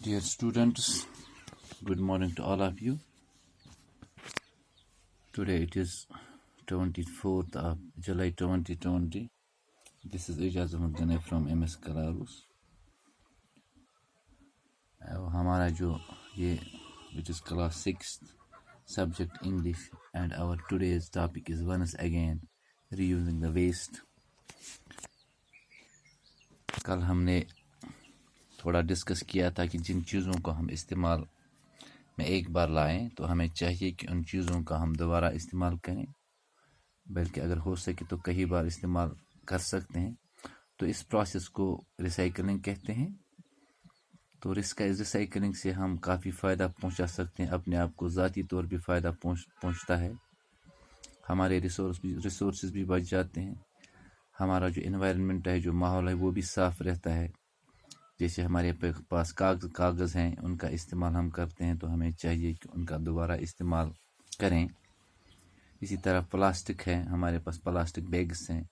Dear students, good morning to all of you. Today it is 24th of July 2020. This is Ijaz Ahmed from MS Kalarus. ہمارا جو یہ which is class 6th subject English and our today's topic is once again reusing the waste. کل ہم نے تھوڑا discuss کیا تھا کہ جن چیزوں کو ہم استعمال میں ایک بار لائیں تو ہمیں چاہیے کہ ان چیزوں کا ہم دوبارہ استعمال کریں، بلکہ اگر ہو سکے تو کئی بار استعمال کر سکتے ہیں. تو اس پروسیس کو ریسائیکلنگ کہتے ہیں. تو ریسائیکلنگ سے ہم کافی فائدہ پہنچا سکتے ہیں، اپنے آپ کو ذاتی طور پہ فائدہ پہنچتا ہے، ہمارے ریسورسز بھی بچ جاتے ہیں، ہمارا جو انوائرمنٹ ہے، جو ماحول ہے وہ بھی صاف رہتا ہے. جیسے ہمارے پاس کاغذ ہیں، ان کا استعمال ہم کرتے ہیں تو ہمیں چاہیے کہ ان کا دوبارہ استعمال کریں. اسی طرح پلاسٹک ہے، ہمارے پاس پلاسٹک بیگز ہیں،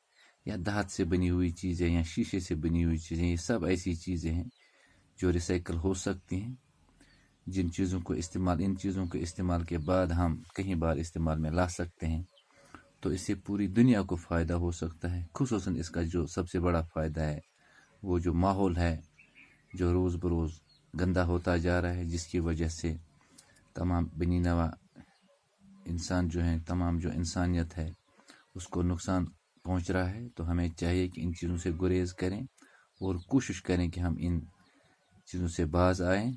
یا دھات سے بنی ہوئی چیزیں یا شیشے سے بنی ہوئی چیزیں، یہ سب ایسی چیزیں ہیں جو ریسائیکل ہو سکتی ہیں. ان چیزوں کو استعمال کے بعد ہم کئی بار استعمال میں لا سکتے ہیں. تو اس سے پوری دنیا کو فائدہ ہو سکتا ہے. خصوصاً اس کا جو سب سے بڑا فائدہ ہے وہ جو ماحول ہے، جو روز بروز گندا ہوتا جا رہا ہے، جس کی وجہ سے تمام بنی نوع انسان جو ہیں، تمام جو انسانیت ہے اس کو نقصان پہنچ رہا ہے. تو ہمیں چاہیے کہ ان چیزوں سے گریز کریں اور کوشش کریں کہ ہم ان چیزوں سے باز آئیں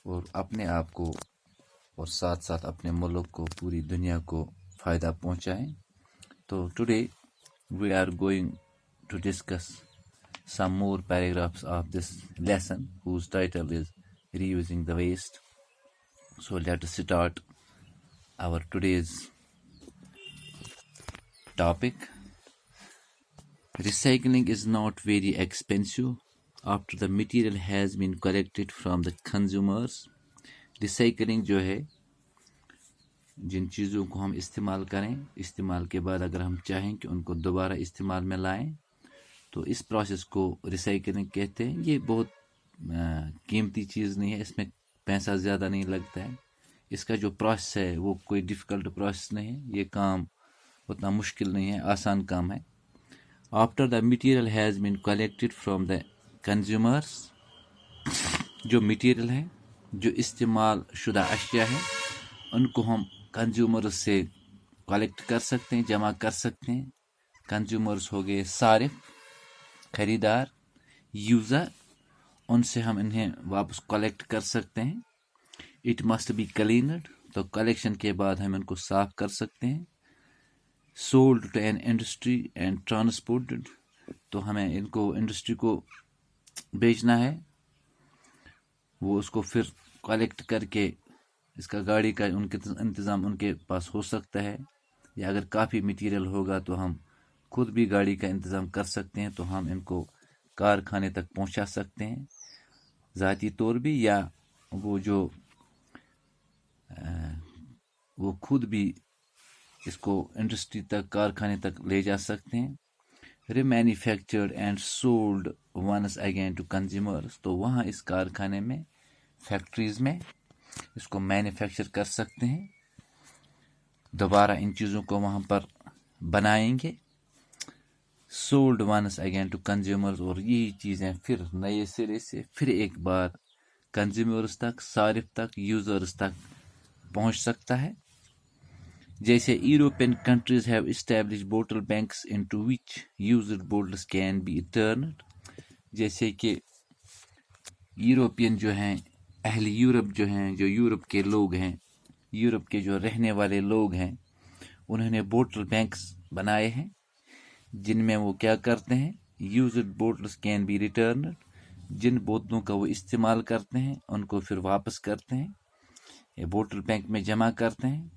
اور اپنے آپ کو اور ساتھ ساتھ اپنے ملک کو، پوری دنیا کو فائدہ پہنچائیں. تو today we are going to discuss some more paragraphs of this lesson whose title is Reusing the Waste. So let us start our today's topic. Recycling is not very expensive after the material has been collected from the consumers. Recycling جو ہے، جن چیزوں کو ہم استعمال کریں، استعمال کے بعد اگر ہم چاہیں کہ ان کو دوبارہ استعمال میں لائیں تو اس پروسیس کو ریسائیکلنگ کہتے ہیں. یہ بہت قیمتی چیز نہیں ہے، اس میں پیسہ زیادہ نہیں لگتا ہے. اس کا جو پروسیس ہے وہ کوئی ڈیفیکلٹ پروسیس نہیں ہے، یہ کام اتنا مشکل نہیں ہے، آسان کام ہے. After the material has been collected from the consumers, جو مٹیریل ہے، جو استعمال شدہ اشیاء ہے، ان کو ہم کنزیومرس سے کلیکٹ کر سکتے ہیں، جمع کر سکتے ہیں. کنزیومرس ہو گئے صارف، خریدار، یوزر، ان سے ہم انہیں واپس کلیکٹ کر سکتے ہیں. اٹ مسٹ بی کلینڈ، تو کلیکشن کے بعد ہم ان کو صاف کر سکتے ہیں. Sold to an industry and transported, تو ہمیں ان کو انڈسٹری کو بیچنا ہے، وہ اس کو پھر کلیکٹ کر کے اس کا گاڑی کا ان کے انتظام ان کے پاس ہو سکتا ہے، یا اگر کافی مٹیریل ہوگا تو ہم خود بھی گاڑی کا انتظام کر سکتے ہیں، تو ہم ان کو کارخانے تک پہنچا سکتے ہیں ذاتی طور بھی، یا وہ خود بھی اس کو انڈسٹری تک، کارخانے تک لے جا سکتے ہیں. Remanufactured and sold once again to consumers, تو وہاں اس کارخانے میں، فیکٹریز میں اس کو مینوفیکچر کر سکتے ہیں، دوبارہ ان چیزوں کو وہاں پر بنائیں گے. Sold once again to consumers, اور یہی چیزیں پھر نئے سرے سے پھر ایک بار کنزیومرز تک، صارف تک، یوزرز تک پہنچ سکتا ہے. جیسے European countries have establish bottle banks into which used bottles can be returned, جیسے کہ یورپین جو ہیں، اہل یورپ جو ہیں، جو یورپ کے لوگ ہیں، یورپ کے جو رہنے والے لوگ ہیں، انہوں نے بوٹل بینکس بنائے ہیں جن میں وہ کیا کرتے ہیں، used bottles can be returned, جن بوتلوں کا وہ استعمال کرتے ہیں ان کو پھر واپس کرتے ہیں، یہ بوٹل بینک میں جمع کرتے ہیں.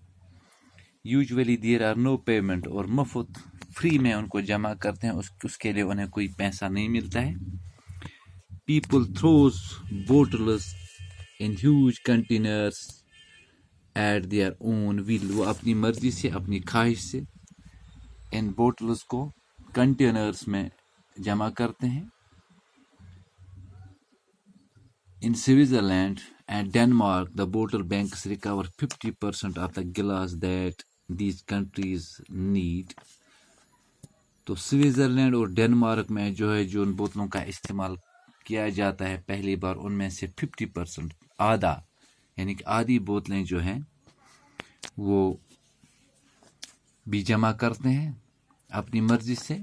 Usually there are no payment, اور مفت فری میں ان کو جمع کرتے ہیں، اس کے لیے انہیں کوئی پیسہ نہیں ملتا ہے. People throws bottles in huge containers at their own will, وہ اپنی مرضی سے، اپنی خواہش سے ان بوٹلز کو کنٹینرز میں جمع کرتے ہیں. In Switzerland and Denmark, the bottle banks recover 50% of the glass that these countries need. تو سوئٹزرلینڈ اور ڈنمارک میں جو ہے جو ان بوتلوں کا استعمال کیا جاتا ہے پہلی بار، ان میں سے 50% آدھا یعنی کہ آدھی بوتلیں جو ہیں وہ بھی جمع کرتے ہیں اپنی مرضی سے،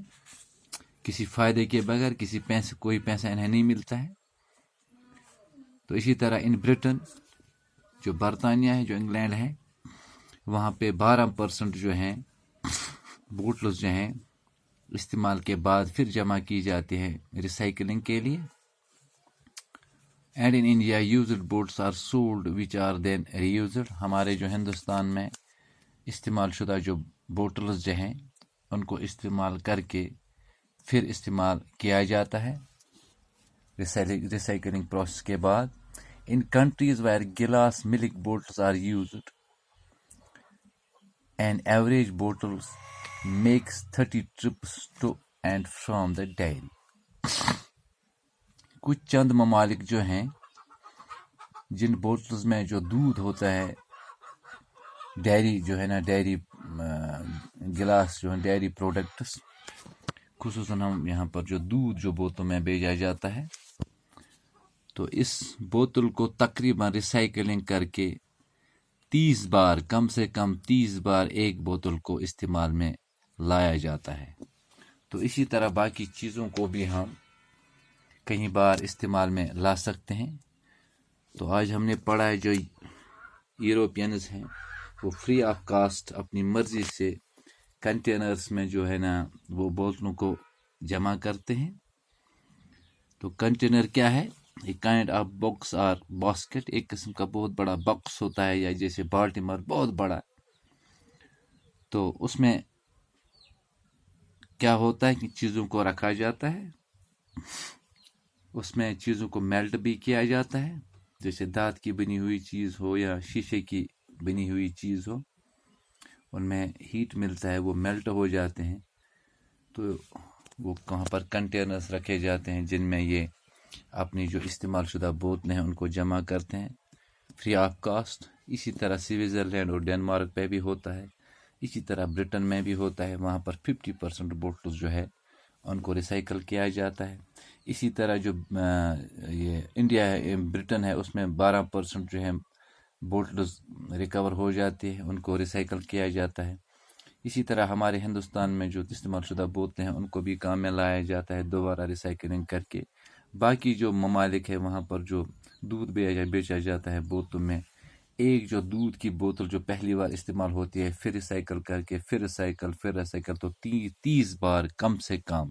کسی فائدے کے بغیر، کسی پیسے کوئی پیسہ انہیں نہیں ملتا ہے. تو اسی طرح ان برٹن جو برطانیہ ہے، جو انگلینڈ ہے، وہاں پہ 12% جو ہیں بوٹلز جو ہیں استعمال کے بعد پھر جمع کی جاتی ہیں ریسائکلنگ کے لیے. And in India used bottles are sold which are then reused. ہمارے جو ہندوستان میں استعمال شدہ جو بوٹلز جو ہیں ان کو استعمال کر کے پھر استعمال کیا جاتا ہے ریسائکلنگ پروسیس کے بعد. In countries where glass milk bottles are used and average bottles makes 30 trips to and from the dairy. کچھ چند ممالک جو ہیں جن بوٹلز میں جو دودھ ہوتا ہے، ڈیری جو ہے نا، ڈیری گلاس جو ہے، ڈیری پروڈکٹس، خصوصاً ہم یہاں پر جو دودھ جو بوتلوں میں بھیجا جاتا ہے، تو اس بوتل کو تقریباً ریسائکلنگ کر کے 30 بار، کم سے کم 30 بار ایک بوتل کو استعمال میں لایا جاتا ہے. تو اسی طرح باقی چیزوں کو بھی ہم کئی بار استعمال میں لا سکتے ہیں. تو آج ہم نے پڑھا ہے جو یوروپینز ہیں وہ فری آف کاسٹ اپنی مرضی سے کنٹینرز میں جو ہے نا وہ بوتلوں کو جمع کرتے ہیں. تو کنٹینر کیا ہے؟ ایک کائنڈ آف باکس اور باسکٹ، ایک قسم کا بہت بڑا باکس ہوتا ہے، یا جیسے بالٹیمر بہت بڑا. تو اس میں کیا ہوتا ہے کہ چیزوں کو رکھا جاتا ہے، اس میں چیزوں کو میلٹ بھی کیا جاتا ہے، جیسے دھات کی بنی ہوئی چیز ہو یا شیشے کی بنی ہوئی چیز ہو، ان میں ہیٹ ملتا ہے، وہ میلٹ ہو جاتے ہیں. تو وہ کہاں پر کنٹینرز رکھے جاتے ہیں جن میں یہ اپنی جو استعمال شدہ بوتلیں ہیں ان کو جمع کرتے ہیں فری آف کاسٹ. اسی طرح سوئٹزرلینڈ اور ڈنمارک پہ بھی ہوتا ہے، اسی طرح برٹن میں بھی ہوتا ہے، وہاں پر 50% بوٹلز جو ہے ان کو ریسائکل کیا جاتا ہے. اسی طرح جو یہ انڈیا ہے، برٹن ہے، اس میں 12% جو ہے بوٹلز ریکور ہو جاتی ہے، ان کو ریسائکل کیا جاتا ہے. اسی طرح ہمارے ہندوستان میں جو استعمال شدہ بوتلیں ہیں ان کو بھی کام میں لایا جاتا ہے دوبارہ ریسائکلنگ کر کے. باقی جو ممالک ہے وہاں پر جو دودھ بیچا جاتا ہے بوتلوں میں، ایک جو دودھ کی بوتل جو پہلی بار استعمال ہوتی ہے پھر ریسائکل کر کے پھر ریسائکل تو 30 بار کم سے کم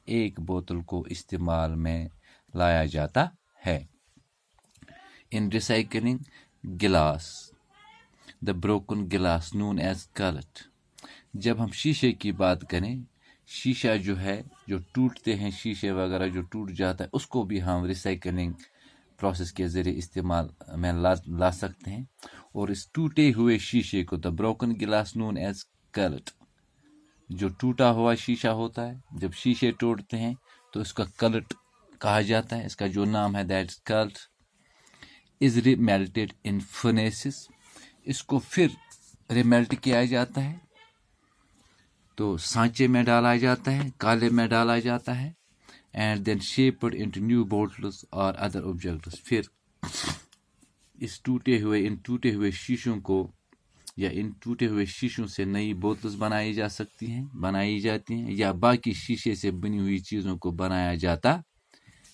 ایک بوتل کو استعمال میں لایا جاتا ہے. In recycling glass the broken glass known as cullet. جب ہم شیشے کی بات کریں، شیشہ جو ہے جو ٹوٹتے ہیں، شیشے وغیرہ جو ٹوٹ جاتا ہے، اس کو بھی ہم ریسائکلنگ پروسیس کے ذریعے استعمال میں لا سکتے ہیں. اور اس ٹوٹے ہوئے شیشے کو the broken glass known as cullet, جو ٹوٹا ہوا شیشہ ہوتا ہے، جب شیشے ٹوٹتے ہیں تو اس کا کلٹ کہا جاتا ہے. اس کا جو نام ہے دیٹ کلٹ از ریمیلٹڈ ان فرنیسز. اس کو پھر ریمیلٹ کیا جاتا ہے، تو سانچے میں ڈالا جاتا ہے، کالے میں ڈالا جاتا ہے، and then shaped into new bottles اور ادر آبجیکٹس. پھر ان ٹوٹے ہوئے شیشوں کو یا ان ٹوٹے ہوئے شیشوں سے نئی بوتلز بنائی جاتی ہیں یا باقی شیشے سے بنی ہوئی چیزوں کو بنایا جاتا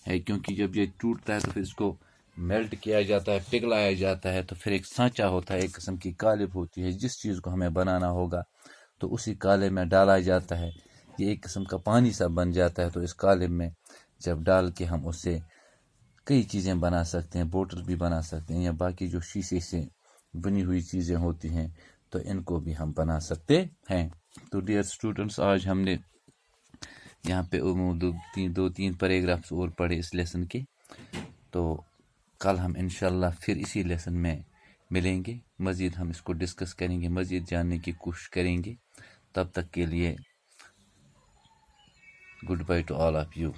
ہے. کیونکہ جب یہ ٹوٹتا ہے تو پھر اس کو میلٹ کیا جاتا ہے، پگھلایا جاتا ہے، تو پھر ایک سانچہ ہوتا ہے، ایک قسم کی قالب ہوتی ہے، جس چیز کو ہمیں بنانا ہوگا تو اسی کالے میں ڈالا جاتا ہے. یہ ایک قسم کا پانی سا بن جاتا ہے. تو اس کالب میں جب ڈال کے ہم اس سے کئی چیزیں بنا سکتے ہیں، بوٹل بھی بنا سکتے ہیں، یا باقی جو شیشے سے بنی ہوئی چیزیں ہوتی ہیں تو ان کو بھی ہم بنا سکتے ہیں. تو ڈیئر اسٹوڈنٹس، آج ہم نے یہاں پہ 2-3 پیراگرافس اور پڑھے اس لیسن کے. تو کل ہم انشاءاللہ پھر اسی لیسن میں ملیں گے، مزید ہم اس کو ڈسکس کریں گے، مزید جاننے کی کوشش کریں گے. تب تک کے لیے good bye to all of you.